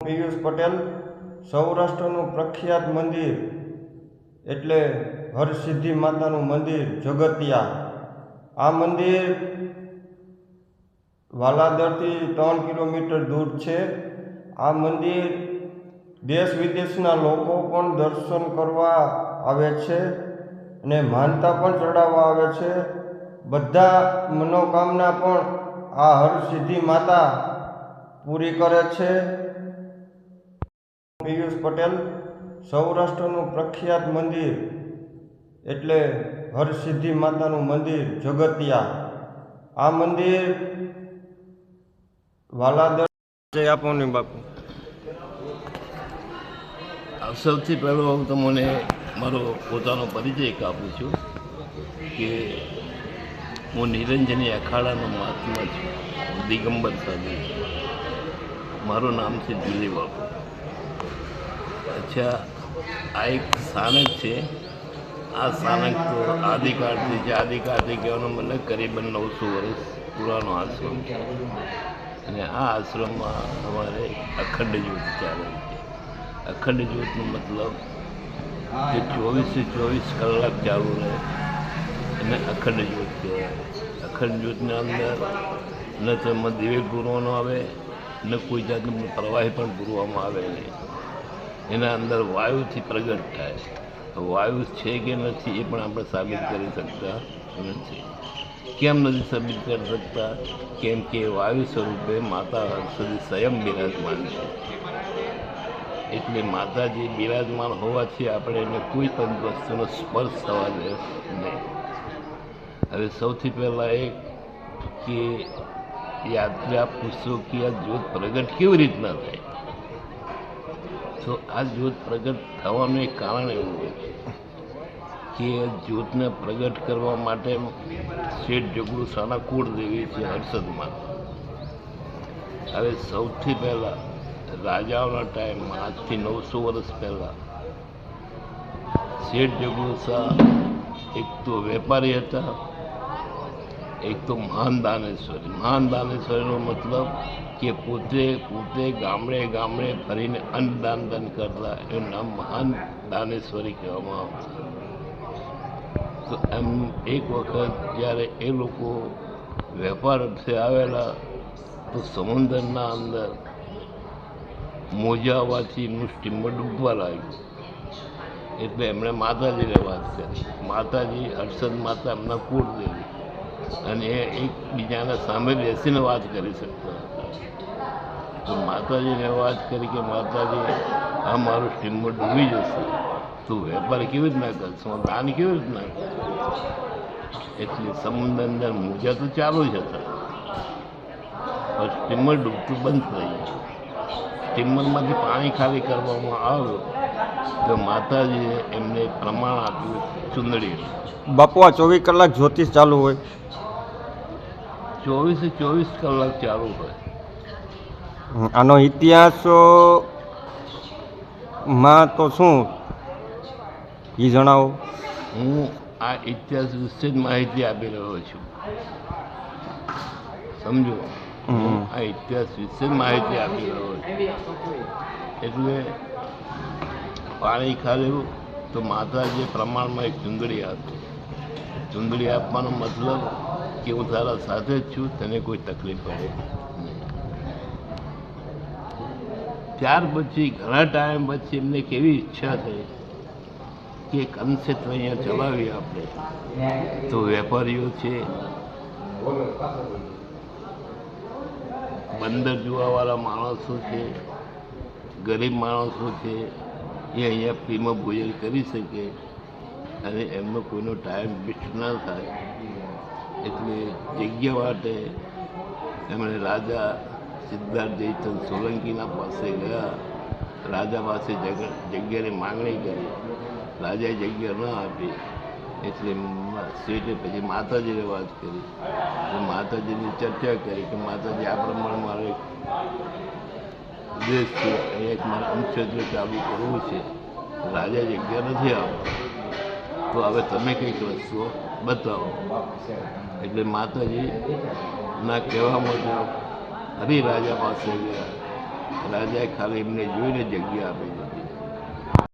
પિયુષ પટેલ સૌરાષ્ટ્રનું પ્રખ્યાત મંદિર એટલે હરસિદ્ધિ માતાનું મંદિર જગતિયા. આ મંદિર વાલાદરથી 3 કિલોમીટર દૂર છે. આ મંદિર દેશ વિદેશના લોકો પણ દર્શન કરવા આવે છે અને માનતા પણ ચડાવવા આવે છે. બધા મનોકામના પણ આ હરસિદ્ધિ માતા પૂરી કરે છે. પિયુષ પટેલ સૌરાષ્ટ્રનું પ્રખ્યાત મંદિર એટલે હરસિદ્ધિ માતાનું મંદિર જગતિયા. આ મંદિર વાલાદર જય આપો ને બાપુ. સૌથી પહેલો હું તમને મારો પોતાનો પરિચય આપું છું કે હું નિરંજની અખાડાનો મહાત્મા છું, દિગંબર સાધુ છું. મારું નામ છે જુલી બાપુ. અચ્છા, આ એક સ્થાનક છે. આ સ્થાનક તો આદિકાળથી છે. આદિકાળથી કહેવાનો મતલબ કરીબન 900 વર્ષ પુરાનો આશ્રમ છે અને આ આશ્રમમાં અમારે અખંડ જ્યોત ચાલે છે. અખંડ જ્યોતનો મતલબ કે 24 કલાક ચાલુ રહે એને અખંડ જ્યોત કહેવાય. અખંડ જ્યોતની અંદર ન તો એમાં દિવેક પૂરવાનો આવે ન કોઈ જાતનું પ્રવાહી પણ પૂરવામાં આવે નહીં. એના અંદર વાયુથી પ્રગટ થાય. વાયુ છે કે નથી એ પણ આપણે સાબિત કરી શકતા નથી. કેમ નથી સાબિત કરી શકતા? કેમ કે વાયુ સ્વરૂપે માતા હરસિદ્ધિ સ્વયં બિરાજમાન છે. એટલે માતાજી બિરાજમાન હોવાથી આપણે એને કોઈ પણ વસ્તુનો સ્પર્શ થવા દે નહીં. હવે સૌથી પહેલાં એક કે યાત્રા પૂછો કે આ જ્યોત પ્રગટ કેવી રીતના થાય? તો આ જ્યોત પ્રગટ થવાનું એક કારણ એવું હોય છે કે જ્યોતને પ્રગટ કરવા માટે શેઠ જગુસાના કુળદેવી છે હર્ષદમાં. હવે સૌથી પહેલાં રાજાઓના ટાઈમમાં આજથી 900 વર્ષ પહેલાં શેઠ જગુસા એક તો વેપારી હતા, એક તો મહાન દાનેશ્વરી. મહાન દાનેશ્વરીનો મતલબ કે પોતે ગામડે ફરીને અન્નદાન કરતા એનું નામ મહાન દાનેશ્વરી કહેવામાં આવતું. તો એમ એક વખત જ્યારે એ લોકો વેપાર અર્થે આવેલા તો સમુદ્રના અંદર મોજા આવવાથી એમનું સ્ટીમર ડૂબવા લાગ્યું. એટલે એમણે માતાજીને વાત કરી. માતાજી હર્ષદ માતા એમના કુળદેવી અને એ એકબીજાના સામે બેસીને વાત કરી શકતા હતા. તો માતાજીને વાત કરી કે માતાજી આ મારું સ્ટીમર ડૂબી જશે તો વેપાર કેવી રીતના કરશો, દાન કેવી રીતના કરશો? એટલે સમુદ્ર અંદર મોજા તો ચાલુ જ હતા પણ સ્ટીમર ડૂબતું બંધ થઈ ગયું. સ્ટીમરમાંથી પાણી ખાલી કરવામાં આવ્યું તો માતાજીએ એમને પ્રમાણ આપ્યું ચુંદડી. બાપુ આ 24 કલાક જ્યોતિષ ચાલુ હોય? 24 કલાક ચાલુ હોય. આનો ઇતિહાસ માં તો શું એ જણાવો. હું આ ઇતિહાસ વિશે જ માહિતી આપી રહ્યો છું, સમજો. હું આ ઇતિહાસ વિશે જ માહિતી આપી રહ્યો છું. એટલે પાણી ખાધું તો માતાજીએ પ્રમાણમાં એક ચુંદડી આપી. ચુંદડી આપવાનો મતલબ કે હું તારા સાથે જ છું, તને કોઈ તકલીફ પડે નહીં. ત્યાર પછી ઘણા ટાઈમ પછી એમને કેવી ઈચ્છા થઈ કે એક અન્નક્ષેત્ર અહીંયા ચલાવીએ આપણે. તો વેપારીઓ છે, બંદર જોવાવાળા માણસો છે, ગરીબ માણસો છે, એ અહીંયા ફ્રીમાં ભોજન કરી શકે અને એમનો કોઈનો ટાઈમ વેસ્ટ ના થાય. એટલે જગ્યા માટે એમણે રાજા સિદ્ધાર્થ જયચંદ સોલંકીના પાસે ગયા. રાજા પાસે જગ્યાની માંગણી કરી. રાજાએ જગ્યા ન આપી એટલે શેઠે પછી માતાજીને વાત કરી. માતાજીની ચર્ચા કરી કે માતાજી આ પ્રમાણે મારો એક દેશ છે, અહીંયા એક મારે અન્નક્ષેત્ર ચાલુ કરવું છે, રાજા જગ્યા નથી આપતા, તો હવે તમે કંઈક રસ્તો બતાવો. એટલે માતાજી ના કહેવા મુજબ હરિરાજા પાસે ગયા રાજાએ ખાલી એમને જોઈને જગ્યા આપી દીધી.